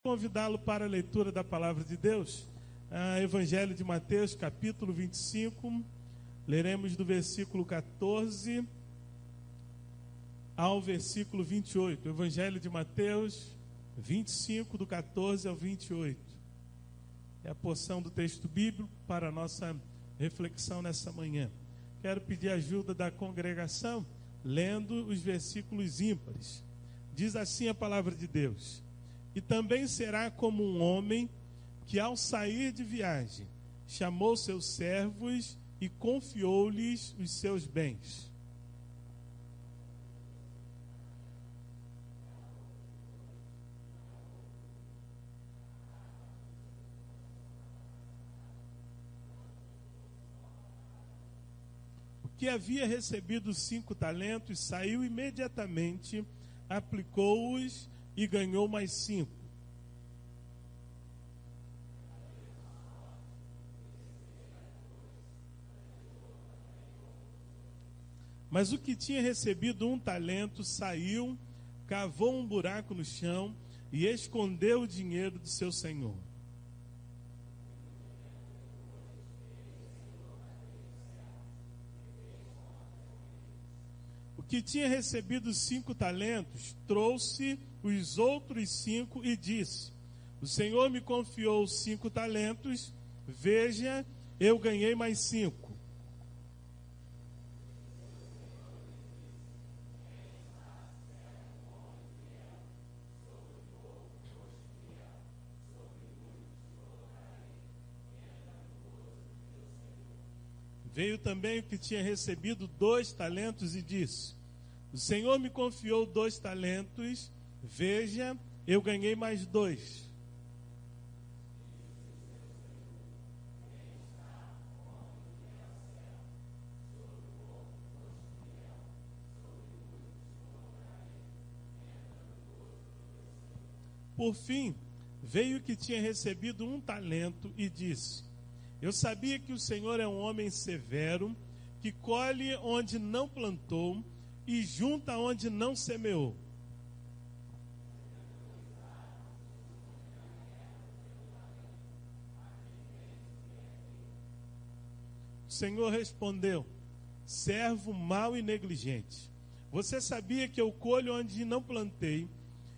Convidá-lo para a leitura da palavra de Deus, Evangelho de Mateus, capítulo 25, leremos do versículo 14 ao versículo 28. Evangelho de Mateus 25, do 14 ao 28. É a porção do texto bíblico para a nossa reflexão nessa manhã. Quero pedir a ajuda da congregação, lendo os versículos ímpares. Diz assim a palavra de Deus: E também será como um homem que, ao sair de viagem, chamou seus servos e confiou-lhes os seus bens. O que havia recebido 5 talentos saiu imediatamente, aplicou-os e ganhou mais 5. Mas o que tinha recebido 1 talento saiu, cavou um buraco no chão e escondeu o dinheiro do seu senhor. O que tinha recebido 5 talentos trouxe os outros 5 e disse: O Senhor me confiou 5 talentos, veja, eu ganhei mais 5. Veio também o que tinha recebido 2 talentos e disse: O Senhor me confiou 2 talentos, veja, eu ganhei mais 2. Por fim, veio o que tinha recebido 1 talento e disse: Eu sabia que o Senhor é um homem severo, que colhe onde não plantou e junta onde não semeou. O Senhor respondeu: Servo mau e negligente, você sabia que eu colho onde não plantei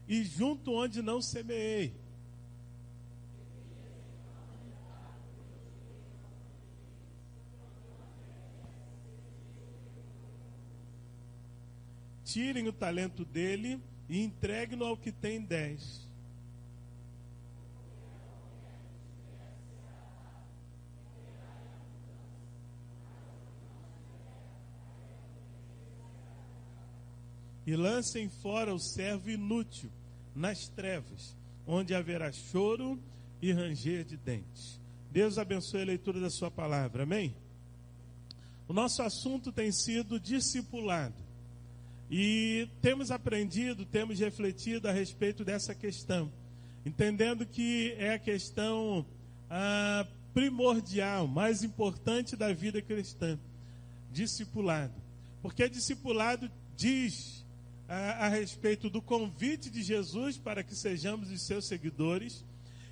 e junto onde não semeei. Tirem o talento dele e entreguem-no ao que tem 10. E lancem fora o servo inútil nas trevas, onde haverá choro e ranger de dentes. Deus abençoe a leitura da sua palavra, amém? O nosso assunto tem sido discipulado. E temos aprendido, temos refletido a respeito dessa questão, entendendo que é a questão primordial, mais importante da vida cristã, discipulado. Porque discipulado diz a respeito do convite de Jesus para que sejamos os seus seguidores,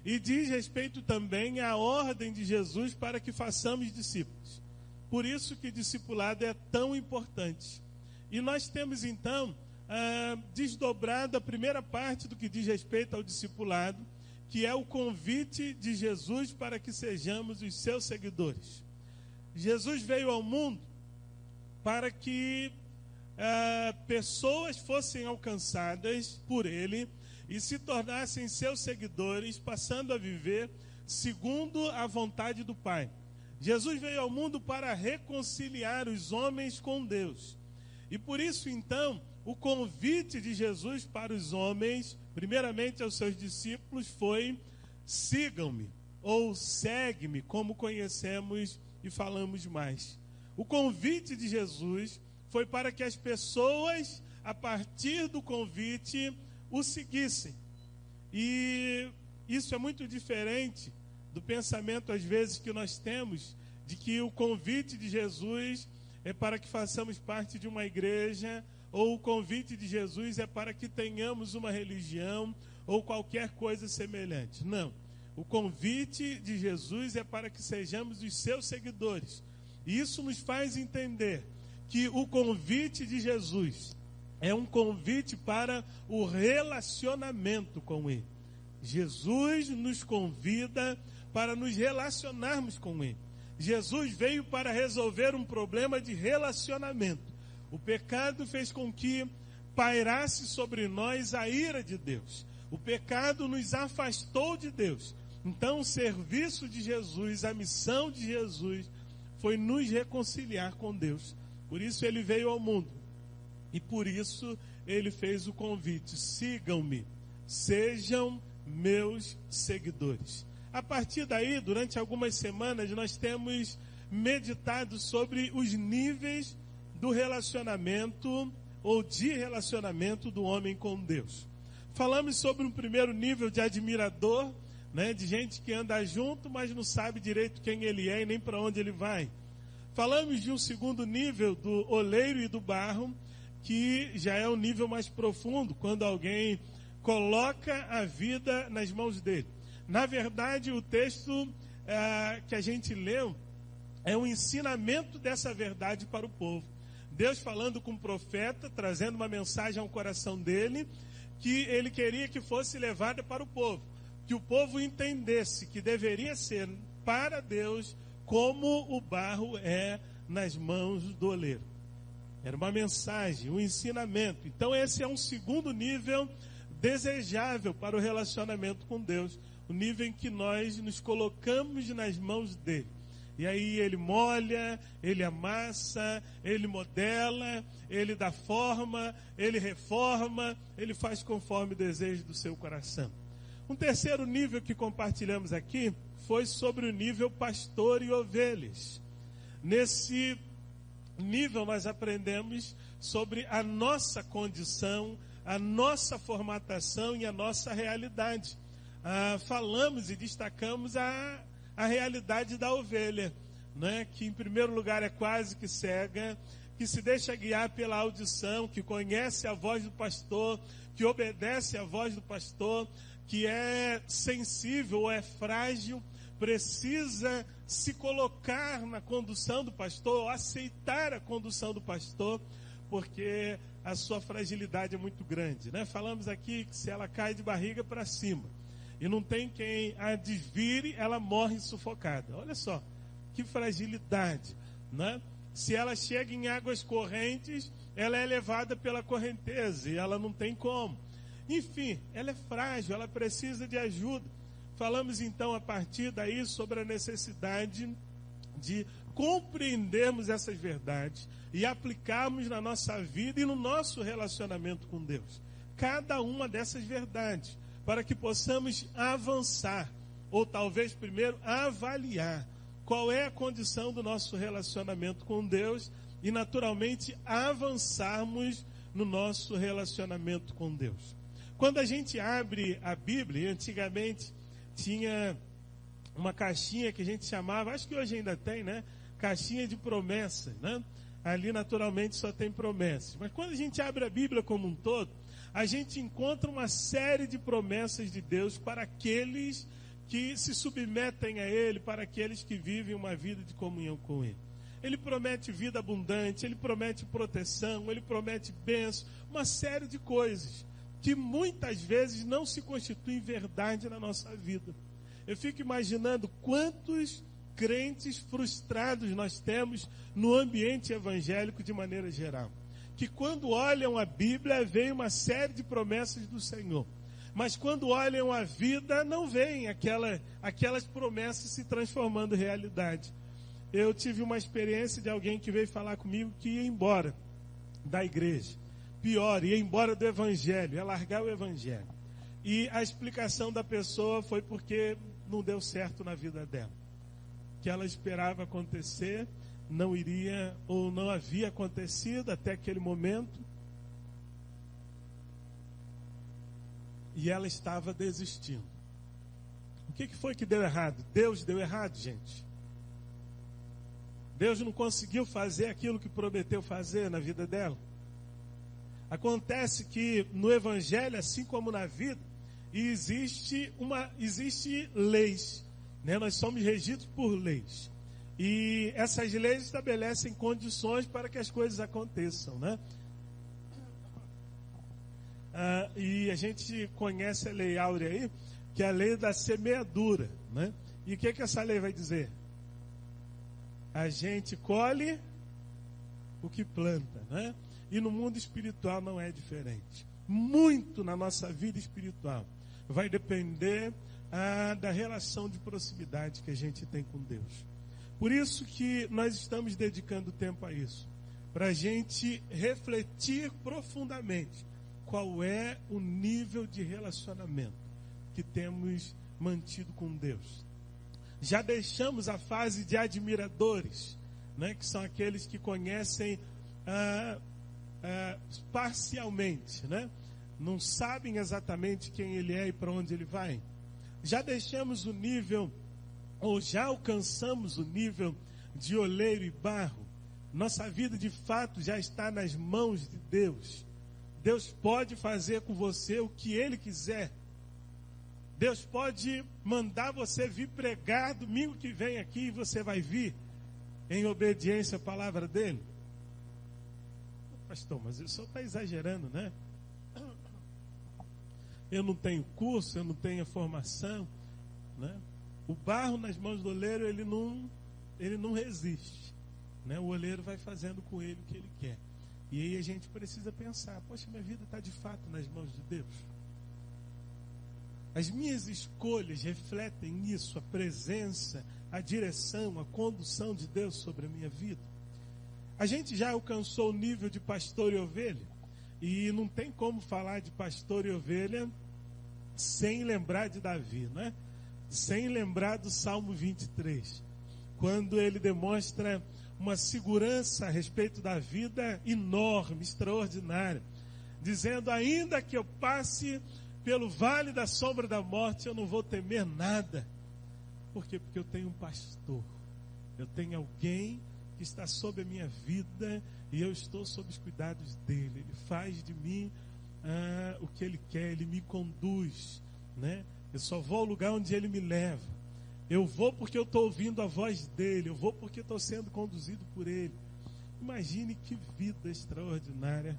e diz respeito também à ordem de Jesus para que façamos discípulos. Por isso que discipulado é tão importante. E nós temos então desdobrado a primeira parte do que diz respeito ao discipulado, que é o convite de Jesus para que sejamos os seus seguidores. Jesus veio ao mundo para que pessoas fossem alcançadas por ele e se tornassem seus seguidores, passando a viver segundo a vontade do Pai. Jesus veio ao mundo para reconciliar os homens com Deus. E por isso, então, o convite de Jesus para os homens, primeiramente aos seus discípulos, foi: sigam-me, ou segue-me, como conhecemos e falamos mais. O convite de Jesus foi para que as pessoas, a partir do convite, o seguissem. E isso é muito diferente do pensamento, às vezes, que nós temos, de que o convite de Jesus é para que façamos parte de uma igreja, ou o convite de Jesus é para que tenhamos uma religião, ou qualquer coisa semelhante. Não. O convite de Jesus é para que sejamos os seus seguidores. E isso nos faz entender que o convite de Jesus é um convite para o relacionamento com Ele. Jesus nos convida para nos relacionarmos com Ele. Jesus veio para resolver um problema de relacionamento. O pecado fez com que pairasse sobre nós a ira de Deus. O pecado nos afastou de Deus. Então, o serviço de Jesus, a missão de Jesus, foi nos reconciliar com Deus. Por isso ele veio ao mundo. E por isso ele fez o convite: sigam-me, sejam meus seguidores. A partir daí, durante algumas semanas, nós temos meditado sobre os níveis do relacionamento ou de relacionamento do homem com Deus. Falamos sobre um primeiro nível de admirador, de gente que anda junto, mas não sabe direito quem ele é e nem para onde ele vai. Falamos de um segundo nível do oleiro e do barro, que já é um nível mais profundo, quando alguém coloca a vida nas mãos dele. Na verdade, o texto que a gente leu é um ensinamento dessa verdade para o povo. Deus falando com o profeta, trazendo uma mensagem ao coração dele, que ele queria que fosse levada para o povo. Que o povo entendesse que deveria ser para Deus como o barro é nas mãos do oleiro. Era uma mensagem, um ensinamento. Então esse é um segundo nível desejável para o relacionamento com Deus. O nível em que nós nos colocamos nas mãos dele. E aí ele molha, ele amassa, ele modela, ele dá forma, ele reforma, ele faz conforme o desejo do seu coração. Um terceiro nível que compartilhamos aqui foi sobre o nível pastor e ovelhas. Nesse nível nós aprendemos sobre a nossa condição, a nossa formatação e a nossa realidade. Falamos e destacamos a realidade da ovelha, que em primeiro lugar é quase que cega, que se deixa guiar pela audição, que conhece a voz do pastor, que obedece à voz do pastor, que é sensível ou é frágil, precisa se colocar na condução do pastor, ou aceitar a condução do pastor, porque a sua fragilidade é muito grande. Falamos aqui que se ela cai de barriga para cima, e não tem quem a desvire, ela morre sufocada. Olha só, que fragilidade, Se ela chega em águas correntes, ela é levada pela correnteza, e ela não tem como. Enfim, ela é frágil, ela precisa de ajuda. Falamos então a partir daí sobre a necessidade de compreendermos essas verdades e aplicarmos na nossa vida e no nosso relacionamento com Deus. Cada uma dessas verdades, para que possamos avançar, ou talvez primeiro avaliar qual é a condição do nosso relacionamento com Deus e naturalmente avançarmos no nosso relacionamento com Deus. Quando a gente abre a Bíblia, antigamente tinha uma caixinha que a gente chamava, acho que hoje ainda tem, caixinha de promessas, Ali naturalmente só tem promessas. Mas quando a gente abre a Bíblia como um todo, a gente encontra uma série de promessas de Deus para aqueles que se submetem a Ele, para aqueles que vivem uma vida de comunhão com Ele. Ele promete vida abundante, Ele promete proteção, Ele promete bênção, uma série de coisas que muitas vezes não se constituem verdade na nossa vida. Eu fico imaginando quantos crentes frustrados nós temos no ambiente evangélico de maneira geral. Que quando olham a Bíblia, veem uma série de promessas do Senhor. Mas quando olham a vida, não veem aquelas promessas se transformando em realidade. Eu tive uma experiência de alguém que veio falar comigo que ia embora da igreja. Pior, ia embora do evangelho, ia largar o evangelho. E a explicação da pessoa foi porque não deu certo na vida dela. O que ela esperava acontecer não iria ou não havia acontecido até aquele momento. E ela estava desistindo. O que foi que deu errado? Deus deu errado, gente. Deus não conseguiu fazer aquilo que prometeu fazer na vida dela. Acontece que no evangelho, assim como na vida, e existe leis, né? Nós somos regidos por leis. E essas leis estabelecem condições para que as coisas aconteçam, né? E a gente conhece a lei áurea aí, que é a lei da semeadura, né? E o que essa lei vai dizer? A gente colhe o que planta, né? E no mundo espiritual não é diferente. Muito na nossa vida espiritual vai depender da relação de proximidade que a gente tem com Deus. Por isso que nós estamos dedicando tempo a isso, para a gente refletir profundamente qual é o nível de relacionamento que temos mantido com Deus. Já deixamos a fase de admiradores, né, que são aqueles que conhecem parcialmente, né? Não sabem exatamente quem ele é e para onde ele vai. Já deixamos o nível, ou já alcançamos o nível de oleiro e barro. Nossa vida de fato já está nas mãos de Deus. Deus pode fazer com você o que Ele quiser. Deus pode mandar você vir pregar domingo que vem aqui e você vai vir em obediência à palavra dEle. Pastor, mas o senhor está exagerando, né? Eu não tenho curso, eu não tenho formação, né? O barro nas mãos do oleiro, ele não resiste, né? O oleiro vai fazendo com ele o que ele quer. E aí a gente precisa pensar, poxa, minha vida está de fato nas mãos de Deus. As minhas escolhas refletem isso, a presença, a direção, a condução de Deus sobre a minha vida. A gente já alcançou o nível de pastor e ovelha, e não tem como falar de pastor e ovelha sem lembrar de Davi, né? Sem lembrar do Salmo 23, quando ele demonstra uma segurança a respeito da vida enorme, extraordinária, dizendo: ainda que eu passe pelo vale da sombra da morte, eu não vou temer nada. Por quê? Porque eu tenho um pastor, eu tenho alguém que está sobre a minha vida e eu estou sob os cuidados dele. Ele faz de mim o que ele quer, ele me conduz, né? Eu só vou ao lugar onde ele me leva. Eu vou porque eu estou ouvindo a voz dele, eu vou porque estou sendo conduzido por ele. Imagine que vida extraordinária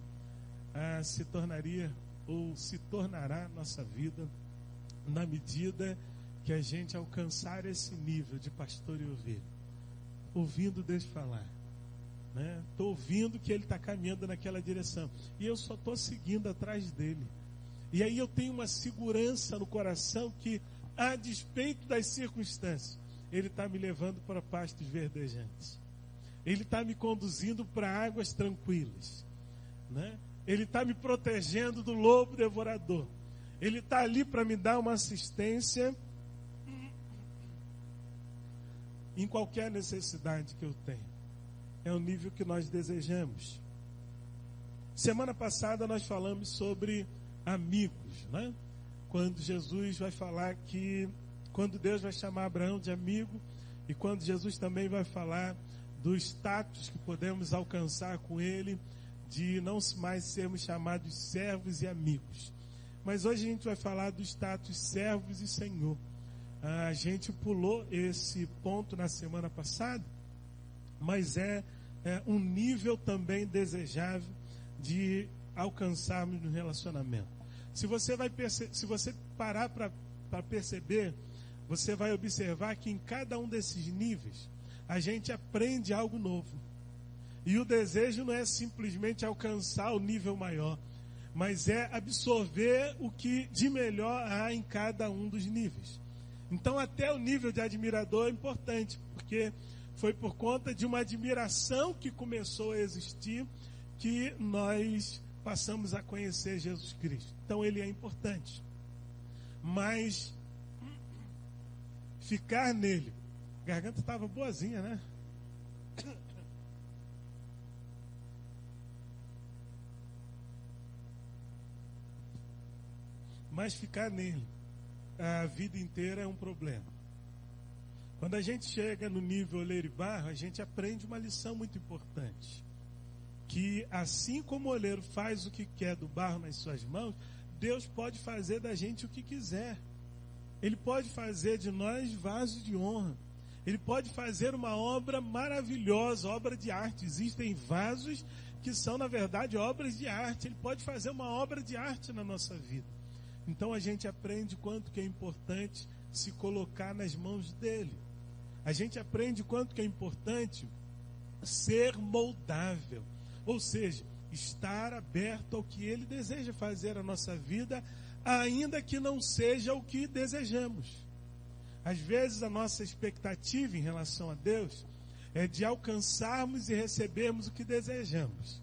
se tornaria ou se tornará a nossa vida na medida que a gente alcançar esse nível de pastor e ovelha. Ouvindo Deus falar, né? Estou ouvindo que Ele está caminhando naquela direção e eu só estou seguindo atrás dele. E aí eu tenho uma segurança no coração que, a despeito das circunstâncias, Ele está me levando para pastos verdejantes. Ele está me conduzindo para águas tranquilas, né? Ele está me protegendo do lobo devorador. Ele está ali para me dar uma assistência em qualquer necessidade que eu tenho. É o nível que nós desejamos. Semana passada nós falamos sobre amigos, né? Quando Jesus vai falar que, quando Deus vai chamar Abraão de amigo, e quando Jesus também vai falar do status que podemos alcançar com ele, de não mais sermos chamados servos e amigos. Mas hoje a gente vai falar do status servos e Senhor. A gente pulou esse ponto na semana passada, mas é um nível também desejável de alcançarmos no relacionamento. Se você parar para perceber, você vai observar que em cada um desses níveis a gente aprende algo novo. E o desejo não é simplesmente alcançar o nível maior, mas é absorver o que de melhor há em cada um dos níveis. Então até o nível de admirador é importante, porque foi por conta de uma admiração que começou a existir que nós passamos a conhecer Jesus Cristo. Então ele é importante. Mas ficar nele, a garganta estava boazinha, né? Mas ficar nele a vida inteira é um problema. Quando a gente chega no nível oleiro e barro, a gente aprende uma lição muito importante. Que assim como o oleiro faz o que quer do barro nas suas mãos, Deus pode fazer da gente o que quiser. Ele pode fazer de nós vasos de honra. Ele pode fazer uma obra maravilhosa, obra de arte. Existem vasos que são, na verdade, obras de arte. Ele pode fazer uma obra de arte na nossa vida. Então a gente aprende quanto que é importante se colocar nas mãos dele. A gente aprende quanto que é importante ser moldável. Ou seja, estar aberto ao que ele deseja fazer na nossa vida, ainda que não seja o que desejamos. Às vezes a nossa expectativa em relação a Deus é de alcançarmos e recebermos o que desejamos.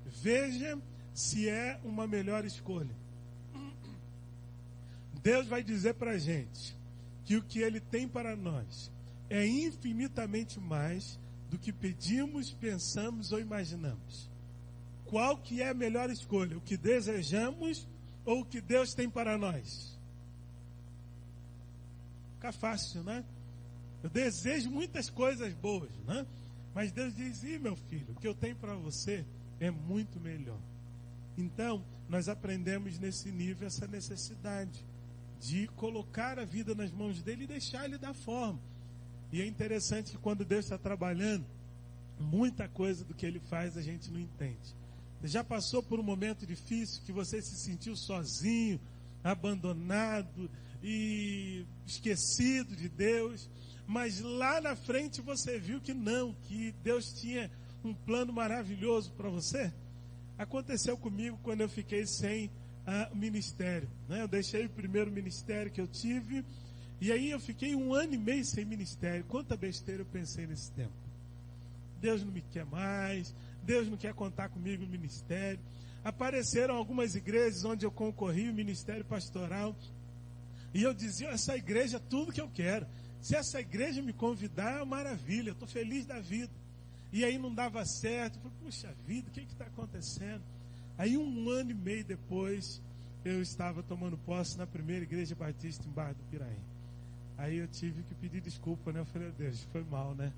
Veja se é uma melhor escolha. Deus vai dizer para a gente que o que Ele tem para nós é infinitamente mais do que pedimos, pensamos ou imaginamos. Qual que é a melhor escolha? O que desejamos ou o que Deus tem para nós? Fica fácil, né? Eu desejo muitas coisas boas, né? Mas Deus diz: "Ih, meu filho, o que eu tenho para você é muito melhor." Então, nós aprendemos nesse nível essa necessidade de colocar a vida nas mãos dele e deixar ele dar forma. E é interessante que quando Deus está trabalhando, muita coisa do que ele faz a gente não entende. Você já passou por um momento difícil que você se sentiu sozinho, abandonado e esquecido de Deus, mas lá na frente você viu que não, que Deus tinha um plano maravilhoso para você? Aconteceu comigo quando eu fiquei sem ministério, né? Eu deixei o primeiro ministério que eu tive, e aí eu fiquei 1 ano e meio sem ministério. Quanta besteira eu pensei nesse tempo. Deus não me quer mais, Deus não quer contar comigo no ministério. Apareceram algumas igrejas onde eu concorri, o ministério pastoral, e eu dizia: essa igreja é tudo que eu quero. Se essa igreja me convidar, é maravilha, eu estou feliz da vida. E aí não dava certo. Eu falei: puxa vida, o que está acontecendo? Aí 1 ano e meio depois, eu estava tomando posse na primeira igreja batista em Barra do Piraí. Aí eu tive que pedir desculpa, né? Eu falei: Deus, foi mal, né?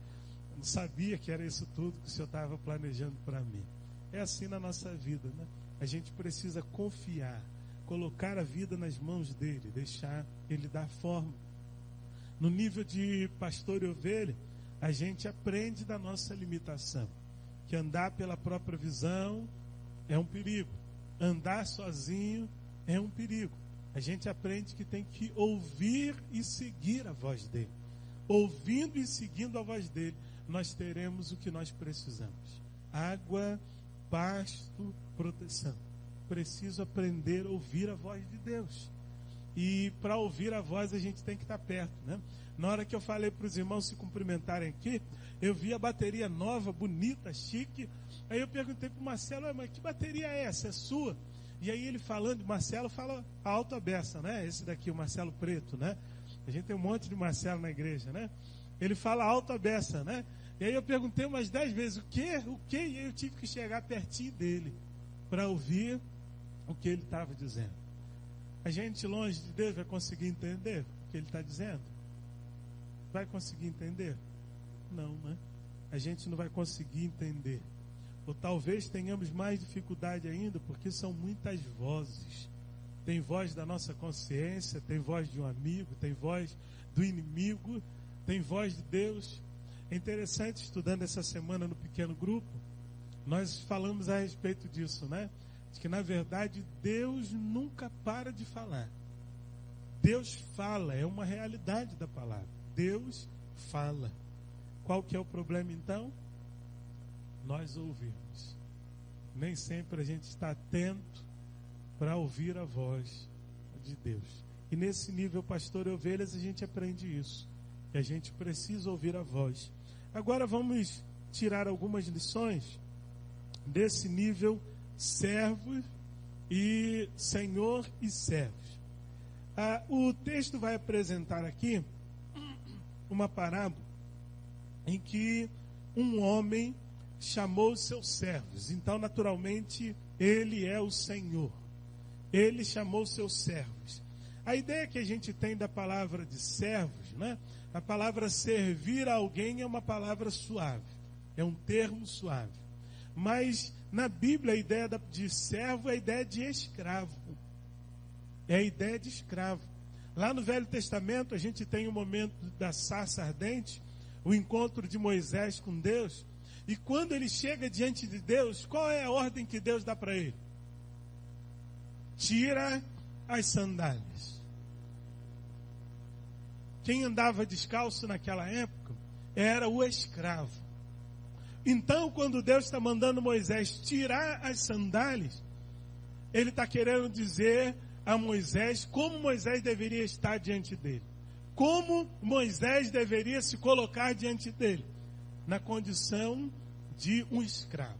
Eu não sabia que era isso tudo que o Senhor estava planejando para mim. É assim na nossa vida, né? A gente precisa confiar, colocar a vida nas mãos dele, deixar ele dar forma. No nível de pastor e ovelha, a gente aprende da nossa limitação, que andar pela própria visão é um perigo, andar sozinho é um perigo. A gente aprende que tem que ouvir e seguir a voz dele. Ouvindo e seguindo a voz dele, nós teremos o que nós precisamos: água, pasto, proteção. Preciso aprender a ouvir a voz de Deus. E para ouvir a voz a gente tem que estar perto, né? Na hora que eu falei para os irmãos se cumprimentarem aqui, eu vi a bateria nova, bonita, chique. Aí eu perguntei para o Marcelo: mas que bateria é essa? É sua? E aí ele falando, Marcelo fala a alta beça, né? Esse daqui, o Marcelo Preto, né? A gente tem um monte de Marcelo na igreja, né? Ele fala alta beça, né? E aí eu perguntei umas 10 vezes: o quê? O quê? E aí eu tive que chegar pertinho dele para ouvir o que ele estava dizendo. A gente longe de Deus vai conseguir entender o que ele está dizendo? Vai conseguir entender? Não, né? A gente não vai conseguir entender. Ou talvez tenhamos mais dificuldade ainda, porque são muitas vozes. Tem voz da nossa consciência, tem voz de um amigo, tem voz do inimigo, tem voz de Deus. É interessante, estudando essa semana no pequeno grupo, nós falamos a respeito disso, né? De que na verdade Deus nunca para de falar. Deus fala, é uma realidade da palavra. Deus fala. Qual que é o problema então? Nós ouvimos. Nem sempre a gente está atento para ouvir a voz de Deus. E nesse nível, pastor e ovelhas, a gente aprende isso. Que a gente precisa ouvir a voz. Agora vamos tirar algumas lições desse nível servo e senhor e servos. O texto vai apresentar aqui uma parábola em que um homem chamou os seus servos. Então, naturalmente, ele é o Senhor. Ele chamou os seus servos. A ideia que a gente tem da palavra de servos, né? A palavra servir a alguém é uma palavra suave. É um termo suave. Mas, na Bíblia, a ideia de servo é a ideia de escravo. É a ideia de escravo. Lá no Velho Testamento, a gente tem o momento da sarça ardente, o encontro de Moisés com Deus. E quando ele chega diante de Deus, qual é a ordem que Deus dá para ele? Tira as sandálias. Quem andava descalço naquela época era o escravo. Então, quando Deus está mandando Moisés tirar as sandálias, ele está querendo dizer a Moisés como Moisés deveria estar diante dele. Como Moisés deveria se colocar diante dele. Na condição de um escravo.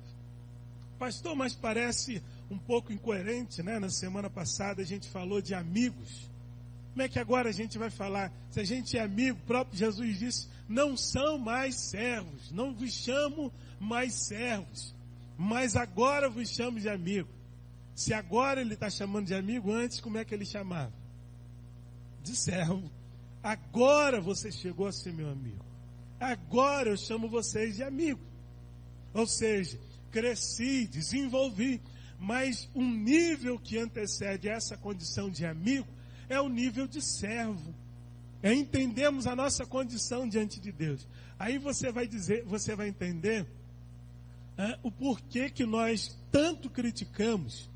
Pastor, mas parece um pouco incoerente, né? Na semana passada a gente falou de amigos. Como é que agora a gente vai falar? Se a gente é amigo, o próprio Jesus disse, não são mais servos, não vos chamo mais servos, mas agora vos chamo de amigo. Se agora ele está chamando de amigo, antes como é que ele chamava? De servo. Agora você chegou a ser meu amigo. Agora eu chamo vocês de amigo. Ou seja, cresci, desenvolvi, mas um nível que antecede essa condição de amigo é o nível de servo. É entendermos a nossa condição diante de Deus. Aí você vai entender o porquê que nós tanto criticamos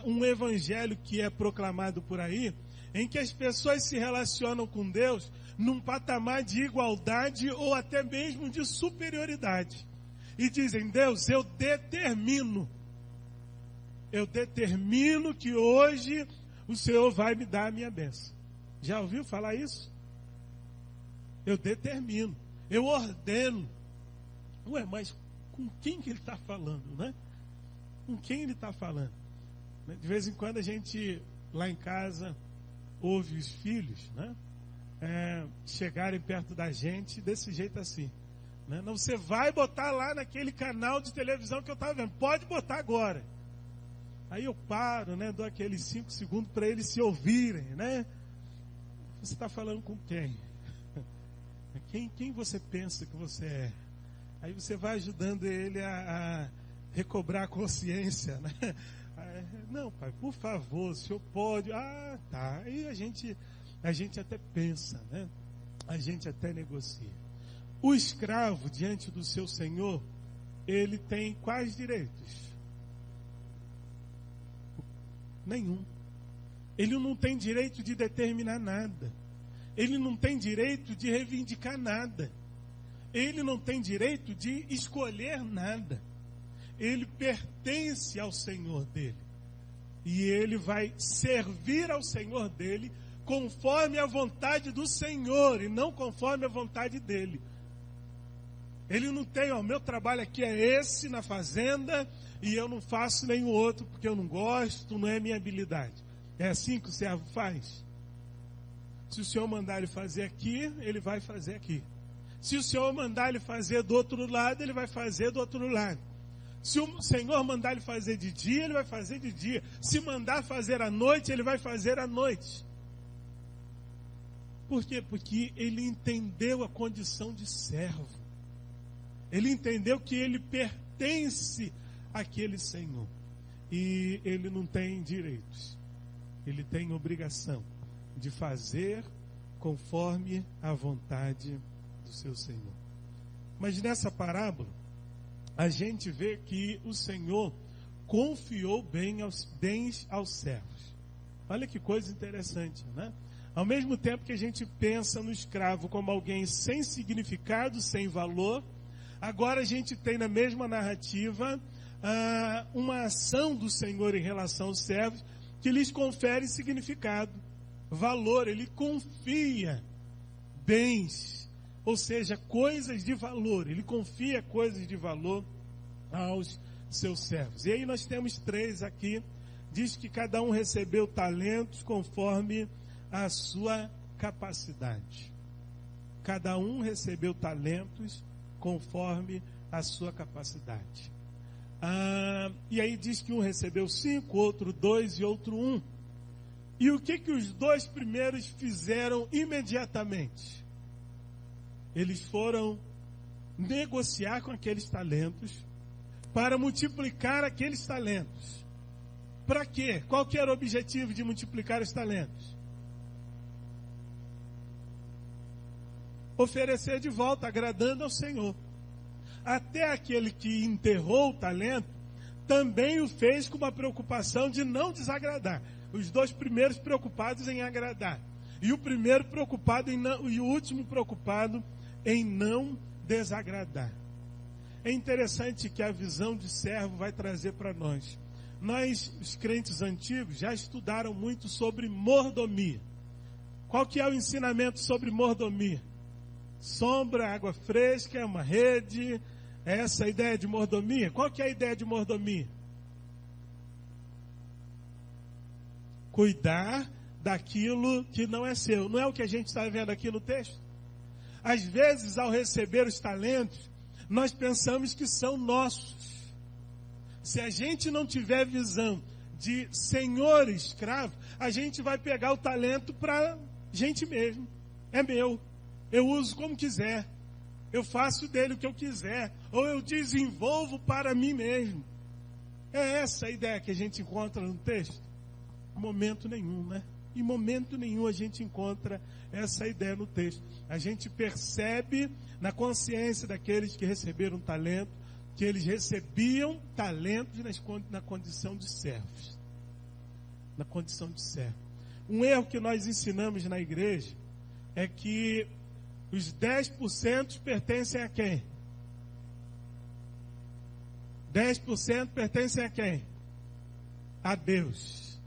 um evangelho que é proclamado por aí, em que as pessoas se relacionam com Deus num patamar de igualdade ou até mesmo de superioridade. E dizem, Deus, eu determino que hoje o Senhor vai me dar a minha bênção. Já ouviu falar isso? Eu determino, eu ordeno. Ué, mas com quem que ele está falando, né? Com quem ele está falando? De vez em quando a gente, lá em casa, ouve os filhos, né? Chegarem perto da gente desse jeito assim. Né? Não, você vai botar lá naquele canal de televisão que eu estava vendo. Pode botar agora. Aí eu paro, né? Dou aqueles 5 segundos para eles se ouvirem, né? Você está falando com quem? Quem você pensa que você é? Aí você vai ajudando ele a recobrar a consciência, né? Não, pai, por favor, o senhor pode. Ah, tá. Aí a gente até pensa, né? A gente até negocia. O escravo, diante do seu senhor, ele tem quais direitos? Nenhum. Ele não tem direito de determinar nada. Ele não tem direito de reivindicar nada. Ele não tem direito de escolher nada. Ele pertence ao Senhor dele. E ele vai servir ao Senhor dele conforme a vontade do Senhor e não conforme a vontade dele. Ele não tem, meu trabalho aqui é esse na fazenda e eu não faço nenhum outro porque eu não gosto, não é minha habilidade. É assim que o servo faz. Se o Senhor mandar ele fazer aqui, ele vai fazer aqui. Se o Senhor mandar ele fazer do outro lado, ele vai fazer do outro lado. Se o Senhor mandar ele fazer de dia, ele vai fazer de dia. Se mandar fazer à noite, ele vai fazer à noite. Por quê? Porque ele entendeu a condição de servo. Ele entendeu que ele pertence àquele Senhor. E ele não tem direitos. Ele tem obrigação de fazer conforme a vontade do seu Senhor. Mas nessa parábola, a gente vê que o Senhor confiou bens aos servos. Olha que coisa interessante, né? Ao mesmo tempo que a gente pensa no escravo como alguém sem significado, sem valor, agora a gente tem na mesma narrativa uma ação do Senhor em relação aos servos que lhes confere significado, valor. Ele confia bens, ou seja, coisas de valor. Ele confia coisas de valor aos seus servos. E aí nós temos 3 aqui. Diz que cada um recebeu talentos conforme a sua capacidade. Cada um recebeu talentos conforme a sua capacidade. E aí diz que um recebeu 5, outro 2 e outro 1. E o que os 2 primeiros fizeram imediatamente? Eles foram negociar com aqueles talentos para multiplicar aqueles talentos. Para quê? Qual que era o objetivo de multiplicar os talentos? Oferecer de volta, agradando ao Senhor. Até aquele que enterrou o talento, também o fez com uma preocupação de não desagradar. Os dois primeiros preocupados em agradar. E o primeiro preocupado em não, e o último preocupado em não desagradar. É interessante que a visão de servo vai trazer para nós. Nós, os crentes antigos, já estudaram muito sobre mordomia. Qual que é o ensinamento sobre mordomia? Sombra, água fresca, uma rede. É essa a ideia de mordomia? Qual que é a ideia de mordomia? Cuidar daquilo que não é seu. Não é o que a gente está vendo aqui no texto? Às vezes, ao receber os talentos, nós pensamos que são nossos. Se a gente não tiver visão de senhor escravo, a gente vai pegar o talento para gente mesmo. É meu. Eu uso como quiser. Eu faço dele o que eu quiser. Ou eu desenvolvo para mim mesmo. É essa a ideia que a gente encontra no texto? Em momento nenhum, né? Em momento nenhum a gente encontra essa ideia no texto. A gente percebe na consciência daqueles que receberam talento, que eles recebiam talentos na condição de servos. Na condição de servo. Um erro que nós ensinamos na igreja é que os 10% pertencem a quem? 10% pertencem a quem? A Deus.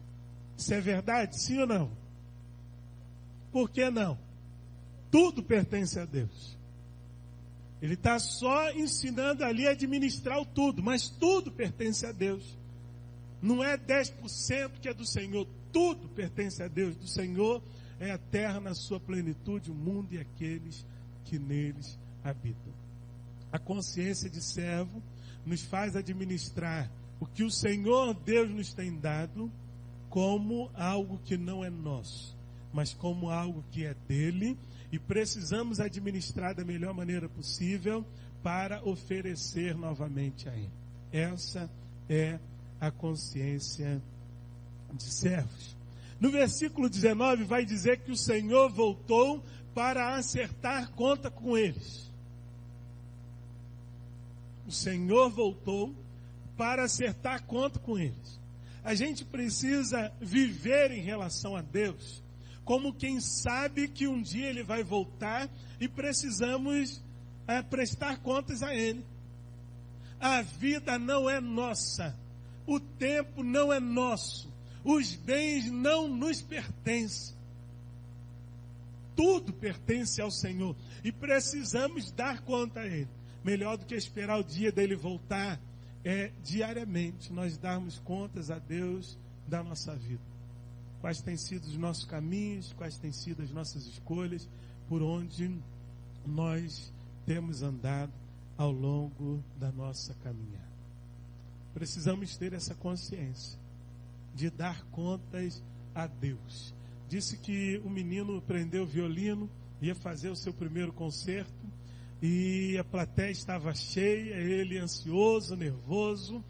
Isso é verdade? Sim ou não? Por que não? Tudo pertence a Deus. Ele está só ensinando ali a administrar o tudo, mas tudo pertence a Deus. Não é 10% que é do Senhor, tudo pertence a Deus. Do Senhor é a terra na sua plenitude, o mundo e aqueles que neles habitam. A consciência de servo nos faz administrar o que o Senhor Deus nos tem dado como algo que não é nosso, mas como algo que é dele, e precisamos administrar da melhor maneira possível para oferecer novamente a ele. Essa é a consciência de servos. No versículo 19 vai dizer que o Senhor voltou para acertar conta com eles. O Senhor voltou para acertar conta com eles. A gente precisa viver em relação a Deus como quem sabe que um dia Ele vai voltar e precisamos prestar contas a Ele. A vida não é nossa, o tempo não é nosso, os bens não nos pertencem. Tudo pertence ao Senhor e precisamos dar conta a Ele. Melhor do que esperar o dia dele voltar é diariamente nós darmos contas a Deus da nossa vida. Quais têm sido os nossos caminhos, quais têm sido as nossas escolhas, por onde nós temos andado ao longo da nossa caminhada. Precisamos ter essa consciência de dar contas a Deus. Disse que o menino prendeu o violino, ia fazer o seu primeiro concerto, e a plateia estava cheia, ele ansioso, nervoso,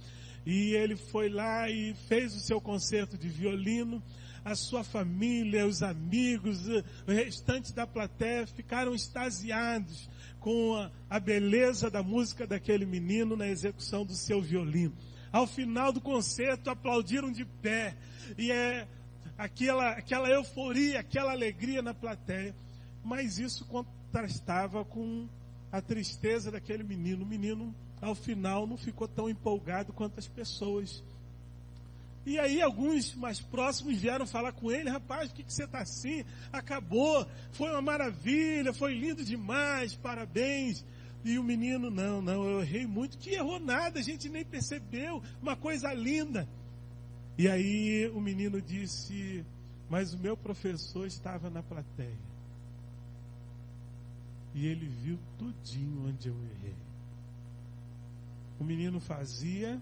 e ele foi lá e fez o seu concerto de violino. A sua família, os amigos, o restante da plateia ficaram extasiados com a beleza da música daquele menino na execução do seu violino. Ao final do concerto, aplaudiram de pé, e aquela euforia, aquela alegria na plateia, mas isso contrastava com a tristeza daquele menino. O menino, ao final, não ficou tão empolgado quanto as pessoas. E aí alguns mais próximos vieram falar com ele: rapaz, por que você está assim? Acabou, foi uma maravilha, foi lindo demais, parabéns. E o menino: não, eu errei muito. Que errou nada, a gente nem percebeu, uma coisa linda. E aí o menino disse: mas o meu professor estava na plateia. E ele viu tudinho onde eu errei. O menino fazia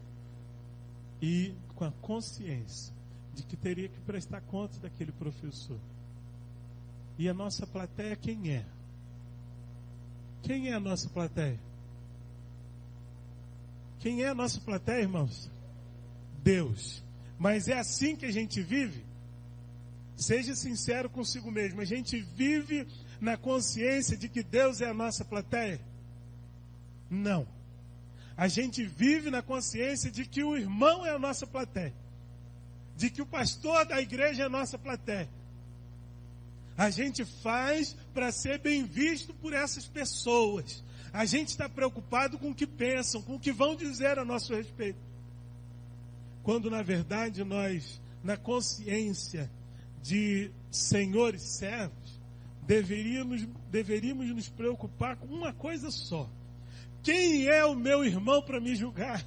e com a consciência de que teria que prestar conta daquele professor. E a nossa plateia quem é? Quem é a nossa plateia? Quem é a nossa plateia, irmãos? Deus. Mas é assim que a gente vive? Seja sincero consigo mesmo. A gente vive na consciência de que Deus é a nossa plateia? Não. A gente vive na consciência de que o irmão é a nossa plateia. De que o pastor da igreja é a nossa plateia. A gente faz para ser bem visto por essas pessoas. A gente está preocupado com o que pensam, com o que vão dizer a nosso respeito. Quando, na verdade, nós, na consciência de senhores servos, deveríamos nos preocupar com uma coisa só. Quem é o meu irmão para me julgar?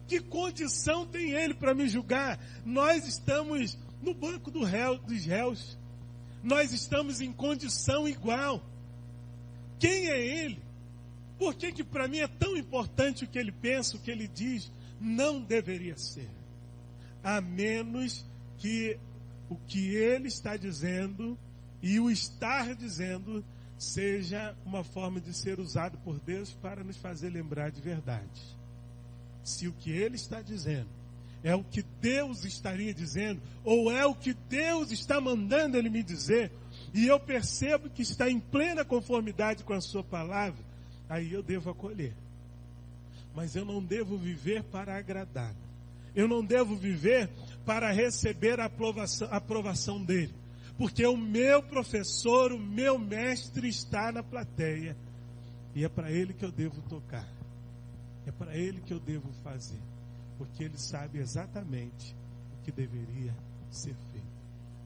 Que condição tem ele para me julgar? Nós estamos no banco dos réus. Nós estamos em condição igual. Quem é ele? Por que para mim é tão importante o que ele pensa, o que ele diz? Não deveria ser. A menos que o que ele está dizendo e o estar dizendo seja uma forma de ser usado por Deus para nos fazer lembrar de verdade. Se o que ele está dizendo é o que Deus estaria dizendo, ou é o que Deus está mandando ele me dizer, e eu percebo que está em plena conformidade com a sua palavra, aí eu devo acolher. Mas eu não devo viver para agradar. Eu não devo viver para receber a aprovação dele. Porque o meu professor, o meu mestre está na plateia. E é para ele que eu devo tocar. É para ele que eu devo fazer. Porque ele sabe exatamente o que deveria ser feito.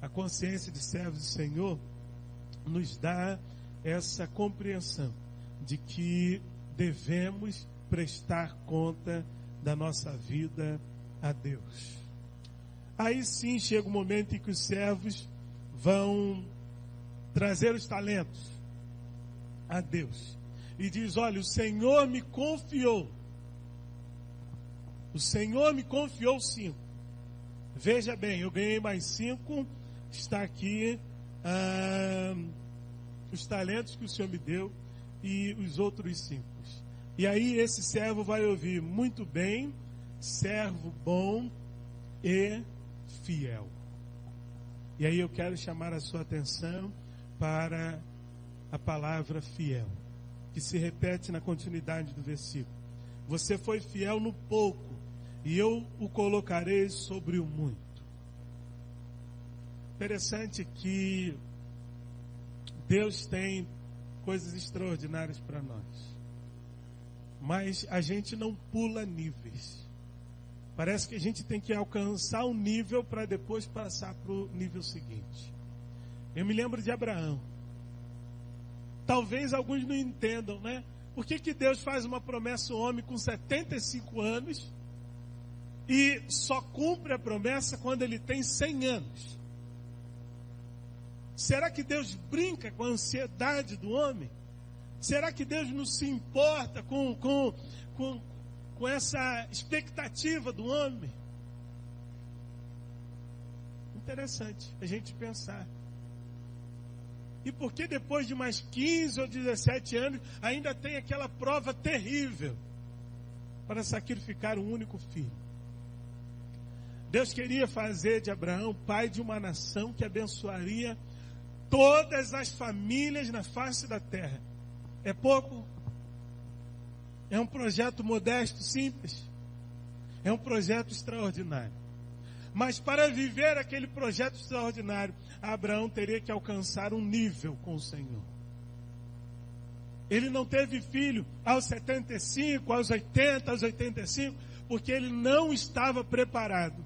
A consciência de servos do Senhor nos dá essa compreensão de que devemos prestar conta da nossa vida a Deus. Aí sim chega o momento em que os servos vão trazer os talentos a Deus. E diz, olha, o Senhor me confiou. O Senhor me confiou 5. Veja bem, eu ganhei mais 5. Está aqui os talentos que o Senhor me deu e os outros 5. E aí esse servo vai ouvir, muito bem, servo bom e fiel. E aí eu quero chamar a sua atenção para a palavra fiel, que se repete na continuidade do versículo. Você foi fiel no pouco, e eu o colocarei sobre o muito. Interessante que Deus tem coisas extraordinárias para nós. Mas a gente não pula níveis. Parece que a gente tem que alcançar um nível para depois passar para o nível seguinte. Eu me lembro de Abraão. Talvez alguns não entendam, né? Por que Deus faz uma promessa ao homem com 75 anos e só cumpre a promessa quando ele tem 100 anos? Será que Deus brinca com a ansiedade do homem? Será que Deus não se importa com essa expectativa do homem? Interessante a gente pensar. E por que depois de mais 15 ou 17 anos ainda tem aquela prova terrível para sacrificar um único filho? Deus queria fazer de Abraão pai de uma nação que abençoaria todas as famílias na face da terra. É pouco? É um projeto modesto, simples? É um projeto extraordinário. Mas para viver aquele projeto extraordinário, Abraão teria que alcançar um nível com o Senhor. Ele não teve filho aos 75, aos 80, aos 85, porque ele não estava preparado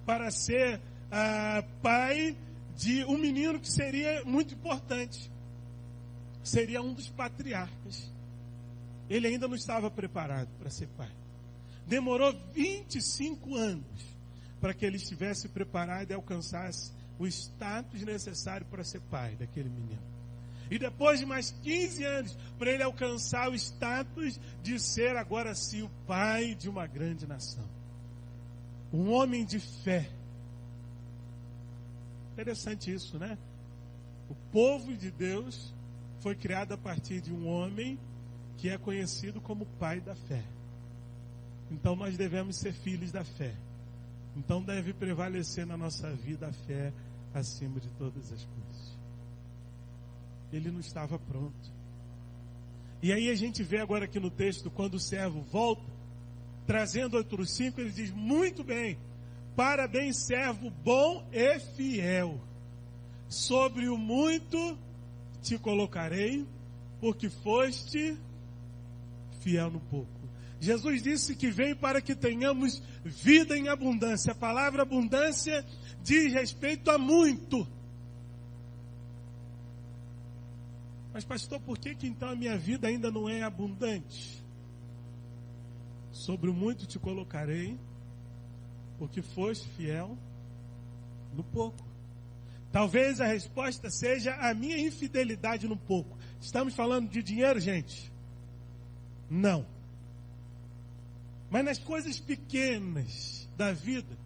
para ser pai de um menino que seria muito importante. Seria um dos patriarcas. Ele ainda não estava preparado para ser pai. Demorou 25 anos para que ele estivesse preparado e alcançasse o status necessário para ser pai daquele menino. E depois de mais 15 anos, para ele alcançar o status de ser agora sim o pai de uma grande nação. Um homem de fé. Interessante isso, né? O povo de Deus foi criado a partir de um homem que é conhecido como pai da fé. Então nós devemos ser filhos da fé. Então deve prevalecer na nossa vida a fé acima de todas as coisas. Ele não estava pronto. E aí a gente vê agora aqui no texto, quando o servo volta, trazendo outros 5, ele diz: muito bem, parabéns, servo bom e fiel. Sobre o muito te colocarei, porque foste fiel no pouco. Jesus disse que veio para que tenhamos vida em abundância. A palavra abundância diz respeito a muito. Mas pastor, por que então a minha vida ainda não é abundante? Sobre o muito te colocarei, porque foste fiel no pouco. Talvez a resposta seja a minha infidelidade no pouco. Estamos falando de dinheiro, gente? Não. Mas nas coisas pequenas da vida,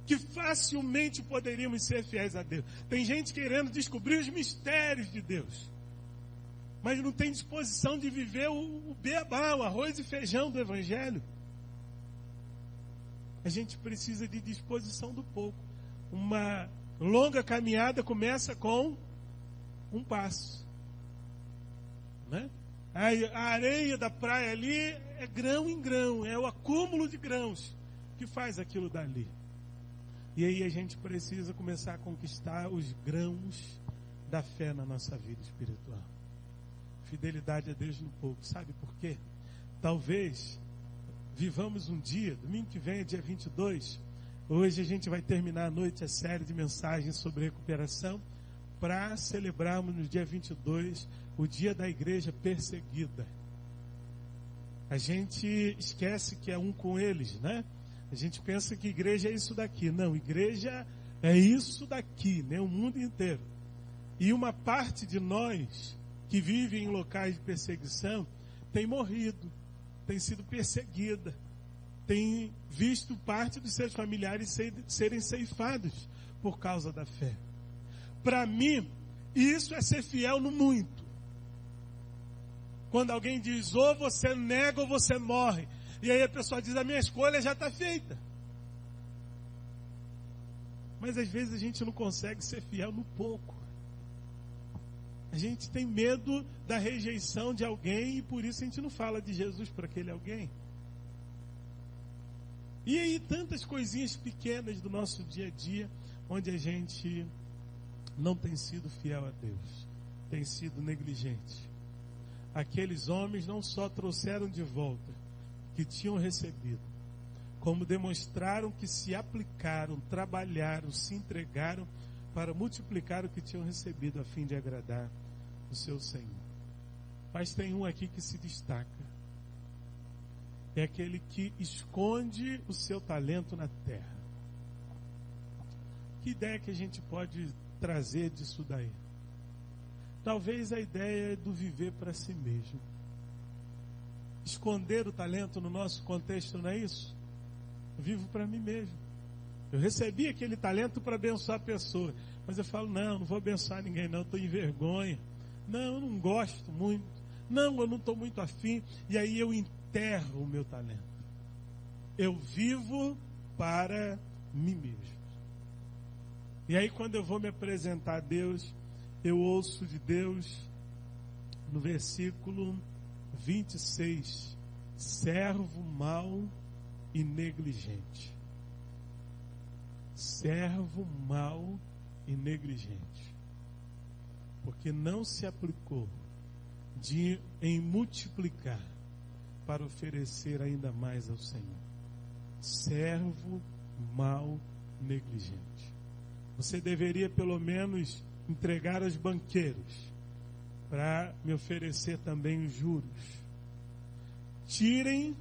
que facilmente poderíamos ser fiéis a Deus. Tem gente querendo descobrir os mistérios de Deus, mas não tem disposição de viver o beabá, o arroz e feijão do Evangelho. A gente precisa de disposição do pouco. Uma longa caminhada começa com um passo, né? A areia da praia ali é grão em grão, é o acúmulo de grãos que faz aquilo dali. E aí a gente precisa começar a conquistar os grãos da fé na nossa vida espiritual. Fidelidade a Deus no pouco. Sabe por quê? Talvez vivamos um dia, domingo que vem, dia 22, hoje a gente vai terminar a noite a série de mensagens sobre recuperação, para celebrarmos no dia 22 o dia da igreja perseguida. A gente esquece que é um com eles, né? A gente pensa que igreja é isso daqui. Não, igreja é isso daqui, né? O mundo inteiro. E uma parte de nós que vive em locais de perseguição tem morrido, tem sido perseguida, tem visto parte dos seus familiares serem ceifados por causa da fé. Para mim, isso é ser fiel no muito. Quando alguém diz, ou você nega ou você morre. E aí a pessoa diz, a minha escolha já está feita. Mas às vezes a gente não consegue ser fiel no pouco. A gente tem medo da rejeição de alguém e por isso a gente não fala de Jesus para aquele alguém. E aí tantas coisinhas pequenas do nosso dia a dia, onde a gente não tem sido fiel a Deus, tem sido negligente. Aqueles homens não só trouxeram de volta o que tinham recebido, como demonstraram que se aplicaram, trabalharam, se entregaram para multiplicar o que tinham recebido a fim de agradar o seu Senhor. Mas tem um aqui que se destaca. É aquele que esconde o seu talento na terra. Que ideia que a gente pode trazer disso daí? Talvez a ideia é do viver para si mesmo. Esconder o talento no nosso contexto, não é isso? Eu vivo para mim mesmo. Eu recebi aquele talento para abençoar a pessoa, mas eu falo, não vou abençoar ninguém não, estou em vergonha. Não, eu não gosto muito. Não, eu não estou muito afim. E aí eu enterro o meu talento. Eu vivo para mim mesmo. E aí quando eu vou me apresentar a Deus, eu ouço de Deus, no versículo 26, servo mau e negligente. Servo mau e negligente. Porque não se aplicou em multiplicar para oferecer ainda mais ao Senhor. Servo mau, negligente. Você deveria pelo menos entregar aos banqueiros para me oferecer também os juros. Tirem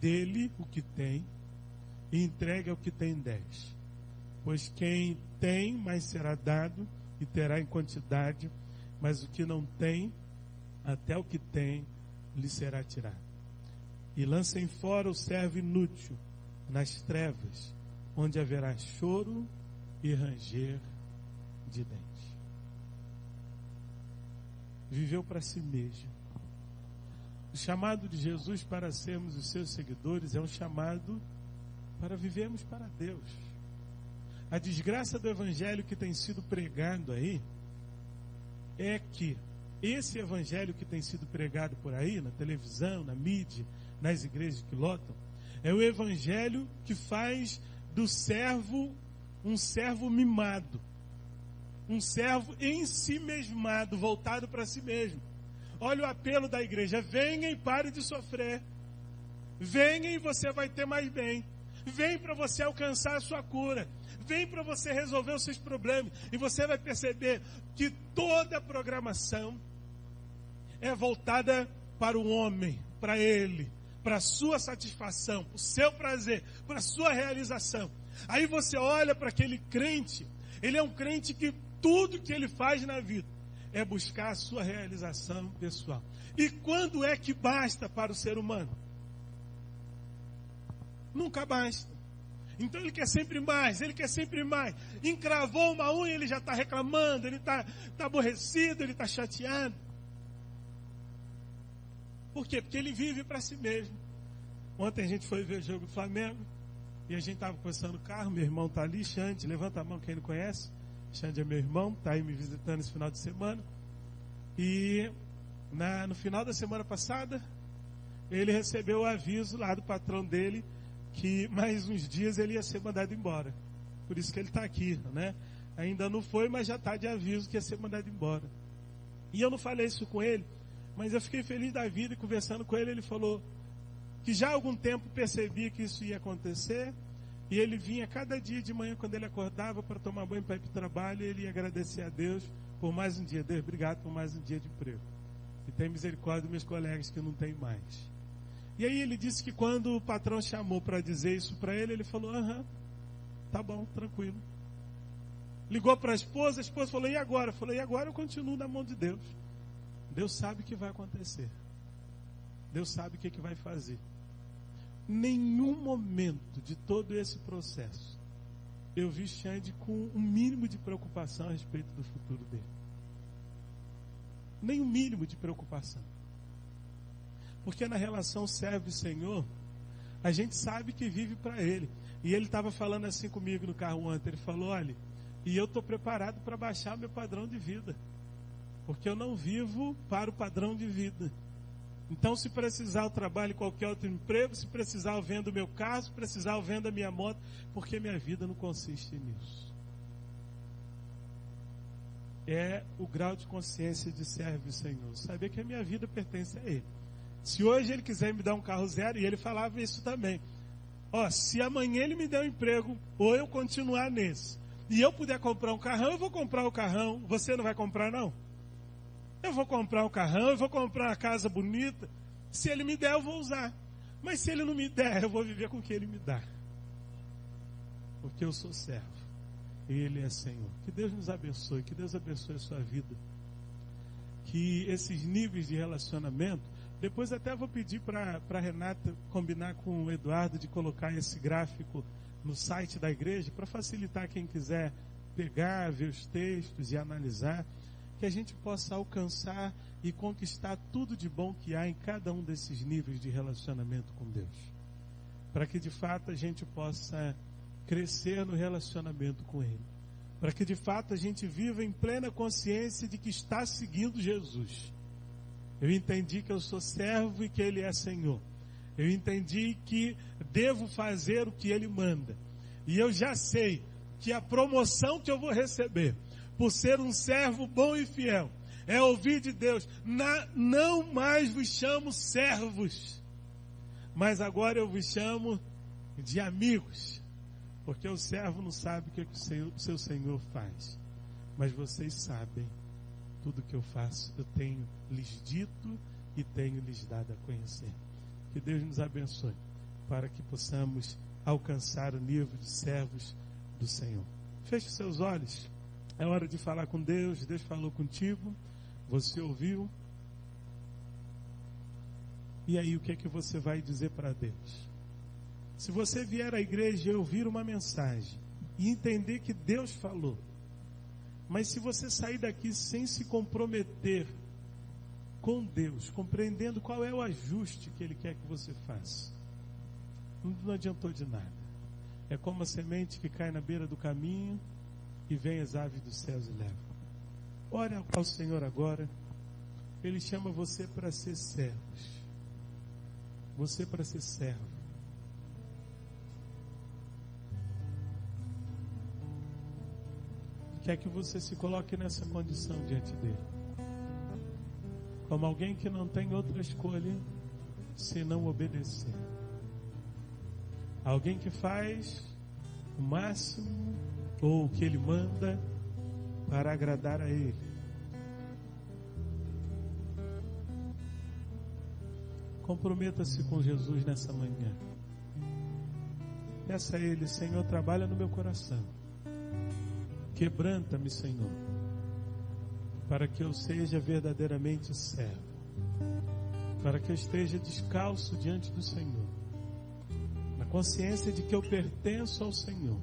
dele o que tem e entregue ao que tem 10. Pois quem tem, mais será dado e terá em quantidade, mas o que não tem, até o que tem, lhe será tirado. E lancem fora o servo inútil nas trevas, onde haverá choro e ranger de dentes. Viveu para si mesmo. O chamado de Jesus para sermos os seus seguidores é um chamado para vivermos para Deus. A desgraça do evangelho que tem sido pregado aí é que esse evangelho que tem sido pregado por aí, na televisão, na mídia, nas igrejas que lotam, é o evangelho que faz do servo um servo mimado, um servo ensimesmado, voltado para si mesmo. Olha o apelo da igreja: venha e pare de sofrer. Venha e você vai ter mais bem. Vem para você alcançar a sua cura. Vem para você resolver os seus problemas. E você vai perceber que toda a programação é voltada para o homem, para ele, para a sua satisfação, para o seu prazer, para a sua realização. Aí você olha para aquele crente, ele é um crente que tudo que ele faz na vida é buscar a sua realização pessoal. E quando é que basta para o ser humano? Nunca basta. Então ele quer sempre mais, ele quer sempre mais. Encravou uma unha, ele já está reclamando, ele está aborrecido, ele está chateado. Por quê? Porque ele vive para si mesmo. Ontem a gente foi ver o jogo do Flamengo e a gente estava conversando no carro, meu irmão está ali, Xande, levanta a mão quem não conhece. Xande é meu irmão, está aí me visitando esse final de semana. E no final da semana passada, ele recebeu o aviso lá do patrão dele que mais uns dias ele ia ser mandado embora. Por isso que ele está aqui, né? Ainda não foi, mas já está de aviso que ia ser mandado embora. E eu não falei isso com ele, mas eu fiquei feliz da vida e conversando com ele, ele falou que já há algum tempo percebia que isso ia acontecer. E ele vinha cada dia de manhã, quando ele acordava para tomar banho, para ir para o trabalho, ele ia agradecer a Deus por mais um dia. Deus, obrigado por mais um dia de emprego. E tem misericórdia dos meus colegas que não tem mais. E aí ele disse que quando o patrão chamou para dizer isso para ele, ele falou: aham, tá bom, tranquilo. Ligou para a esposa falou: e agora? Falou: e agora eu continuo na mão de Deus. Deus sabe o que vai acontecer. Deus sabe o que vai fazer. Nenhum momento de todo esse processo eu vi Xande com um mínimo de preocupação a respeito do futuro dele. Nem um mínimo de preocupação. Porque na relação servo e Senhor, a gente sabe que vive para Ele. E ele estava falando assim comigo no carro ontem. Ele falou: olha, e eu estou preparado para baixar meu padrão de vida. Porque eu não vivo para o padrão de vida. Então, se precisar, eu trabalho em qualquer outro emprego. Se precisar, eu vendo o meu carro. Se precisar, eu vendo a minha moto. Porque minha vida não consiste nisso. É o grau de consciência de servo e Senhor. Saber que a minha vida pertence a Ele. Se hoje Ele quiser me dar um carro zero, e Ele falava isso também. Ó, se amanhã Ele me der um emprego, ou eu continuar nesse, e eu puder comprar um carrão, eu vou comprar o carrão. Você não vai comprar, não? Eu vou comprar um carrão, eu vou comprar uma casa bonita. Se Ele me der, eu vou usar. Mas se Ele não me der, eu vou viver com o que Ele me dá. Porque eu sou servo. E Ele é Senhor. Que Deus nos abençoe. Que Deus abençoe a sua vida. Que esses níveis de relacionamento... Depois até vou pedir para a Renata combinar com o Eduardo de colocar esse gráfico no site da igreja, para facilitar quem quiser pegar, ver os textos e analisar. Que a gente possa alcançar e conquistar tudo de bom que há em cada um desses níveis de relacionamento com Deus. Para que de fato a gente possa crescer no relacionamento com Ele. Para que de fato a gente viva em plena consciência de que está seguindo Jesus. Eu entendi que eu sou servo e que Ele é Senhor. Eu entendi que devo fazer o que Ele manda. E eu já sei que a promoção que eu vou receber por ser um servo bom e fiel, é ouvir de Deus: não mais vos chamo servos, mas agora eu vos chamo de amigos, porque o servo não sabe o que o seu Senhor faz, mas vocês sabem tudo que eu faço. Eu tenho lhes dito e tenho lhes dado a conhecer. Que Deus nos abençoe, para que possamos alcançar o nível de servos do Senhor. Feche os seus olhos. É hora de falar com Deus. Deus falou contigo, você ouviu. E aí, o que é que você vai dizer para Deus? Se você vier à igreja e ouvir uma mensagem e entender que Deus falou, mas se você sair daqui sem se comprometer com Deus, compreendendo qual é o ajuste que Ele quer que você faça, não adiantou de nada. É como a semente que cai na beira do caminho e vem as aves dos céus e levam. Ore ao Senhor agora. Ele chama você para ser servos. Você para ser servo. Quer que você se coloque nessa condição diante dele. Como alguém que não tem outra escolha senão obedecer. Alguém que faz o máximo ou o que ele manda para agradar a ele. Comprometa-se com Jesus nessa manhã. Peça a ele: Senhor, trabalha no meu coração. Quebranta-me, Senhor, para que eu seja verdadeiramente servo, para que eu esteja descalço diante do Senhor, na consciência de que eu pertenço ao Senhor.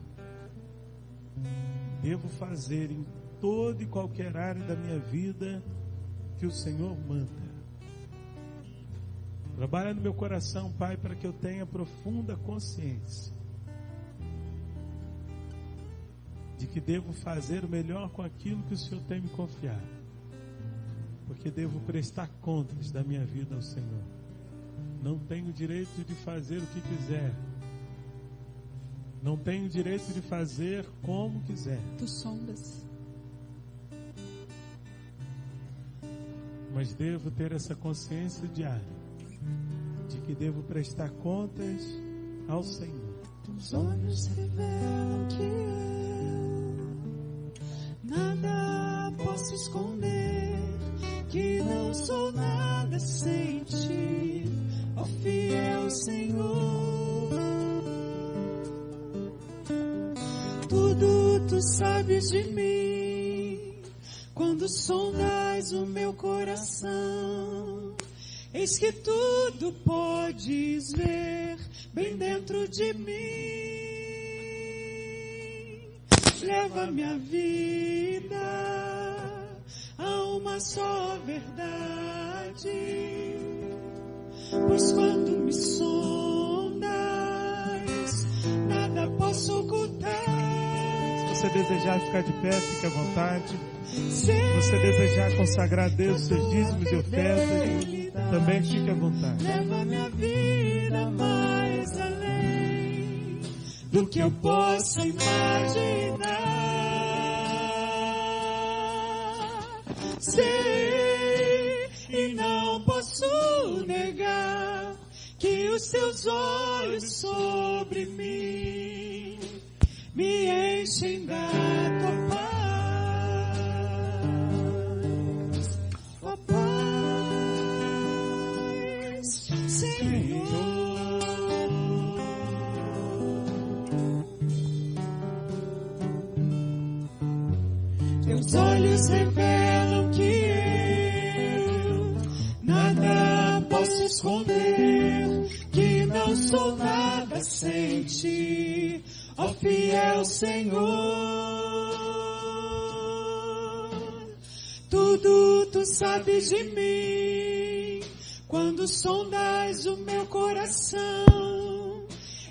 Devo fazer em toda e qualquer área da minha vida que o Senhor manda. Trabalha no meu coração, Pai, para que eu tenha profunda consciência de que devo fazer o melhor com aquilo que o Senhor tem me confiado, porque devo prestar contas da minha vida ao Senhor. Não tenho direito de fazer o que quiser, não tenho direito de fazer como quiser. Tu sondas. Mas devo ter essa consciência diária de que devo prestar contas ao Senhor. Teus olhos revelam que eu nada posso esconder, que não sou nada sem ti, ó fiel Senhor. Tudo tu sabes de mim, quando sondas o meu coração. Eis que tudo podes ver bem dentro de mim. Leva minha vida a uma só verdade, pois quando me sondas, nada posso ocultar. Se você desejar ficar de pé, fique à vontade. Se você desejar consagrar a Deus seus dízimos e ofertas, também fique à vontade. Leva minha vida mais além do que eu possa imaginar. Sei e não posso negar que os teus olhos sobre mim me enchem da tua paz. Ó paz, Senhor. Teus olhos revelam que eu nada posso esconder, que não sou nada sem ti, ó fiel Senhor. Tudo tu sabes de mim, quando sondas o meu coração.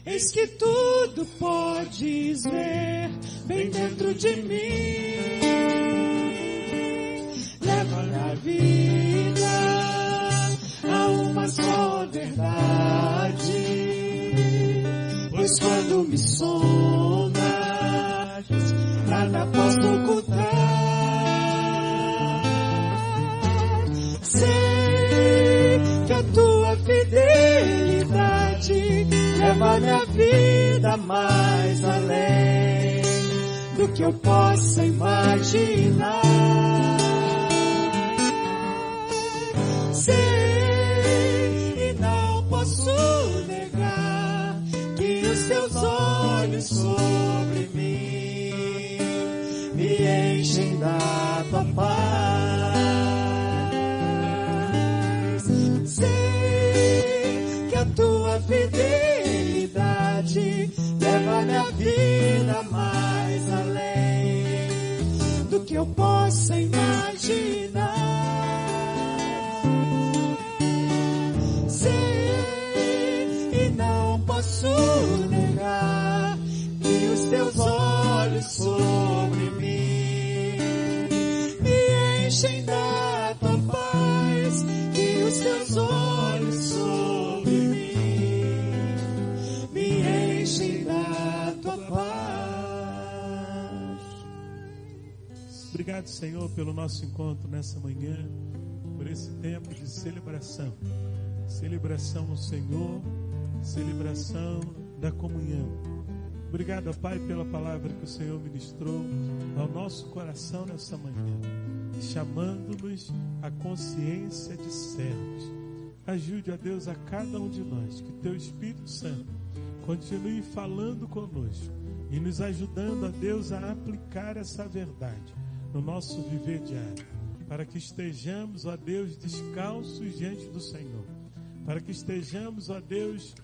Eis que tudo podes ver bem dentro de mim. Leva minha vida a uma só verdade, pois quando me sondas, nada posso ocultar. Sei que a tua fidelidade leva minha vida mais além do que eu possa imaginar. Sei e não posso negar que os teus olhos sobre mim me enchem da tua paz. Sei que a tua fidelidade leva minha vida mais além do que eu possa imaginar. Sei e não posso negar Obrigado, Senhor, pelo nosso encontro nessa manhã, por esse tempo de celebração. Celebração ao Senhor, celebração da comunhão. Obrigado, Pai, pela palavra que o Senhor ministrou ao nosso coração nessa manhã, chamando-nos à consciência de servos. Ajude, ó Deus, a cada um de nós, que Teu Espírito Santo continue falando conosco e nos ajudando, ó Deus, a aplicar essa verdade no nosso viver diário, para que estejamos, ó Deus, descalços diante do Senhor, para que estejamos, ó Deus,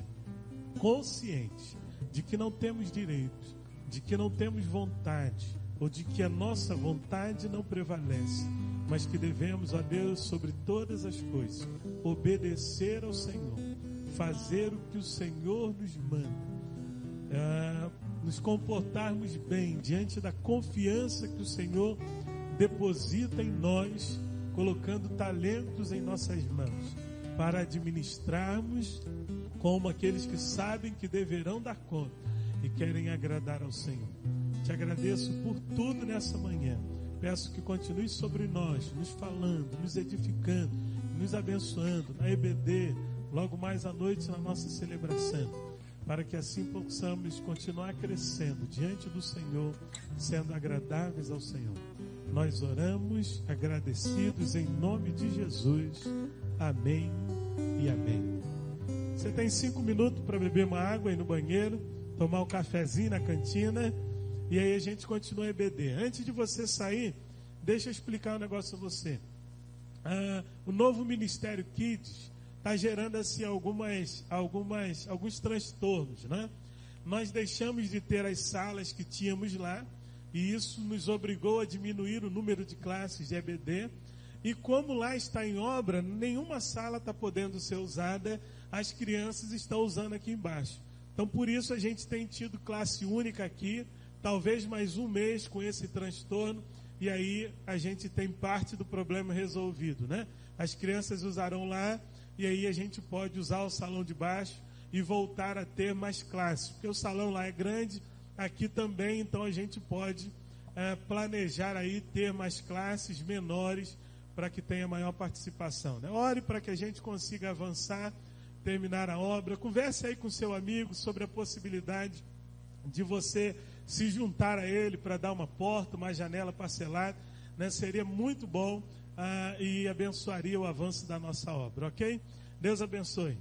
conscientes de que não temos direitos, de que não temos vontade, ou de que a nossa vontade não prevalece, mas que devemos, ó Deus, sobre todas as coisas, obedecer ao Senhor, fazer o que o Senhor nos manda, nos comportarmos bem diante da confiança que o Senhor deposita em nós, colocando talentos em nossas mãos, para administrarmos como aqueles que sabem que deverão dar conta e querem agradar ao Senhor. Te agradeço por tudo nessa manhã. Peço que continue sobre nós, nos falando, nos edificando, nos abençoando na EBD, logo mais à noite na nossa celebração, para que assim possamos continuar crescendo diante do Senhor, sendo agradáveis ao Senhor. Nós oramos agradecidos em nome de Jesus. Amém e amém. Você tem 5 minutos para beber uma água aí no banheiro, tomar um cafezinho na cantina, e aí a gente continua a EBD. Antes de você sair, deixa eu explicar um negócio a você. O novo Ministério Kids está gerando assim alguns transtornos, né? Nós deixamos de ter as salas que tínhamos lá, e isso nos obrigou a diminuir o número de classes de EBD. E como lá está em obra, nenhuma sala está podendo ser usada, as crianças estão usando aqui embaixo. Então, por isso a gente tem tido classe única aqui, talvez mais um mês com esse transtorno, e aí a gente tem parte do problema resolvido, né? As crianças usarão lá, e aí a gente pode usar o salão de baixo e voltar a ter mais classes, porque o salão lá é grande, aqui também, então a gente pode planejar aí ter mais classes menores para que tenha maior participação, né? Ore para que a gente consiga avançar, terminar a obra. Converse aí com seu amigo sobre a possibilidade de você se juntar a ele para dar uma porta, uma janela parcelada, né? Seria muito bom e abençoaria o avanço da nossa obra, ok? Deus abençoe.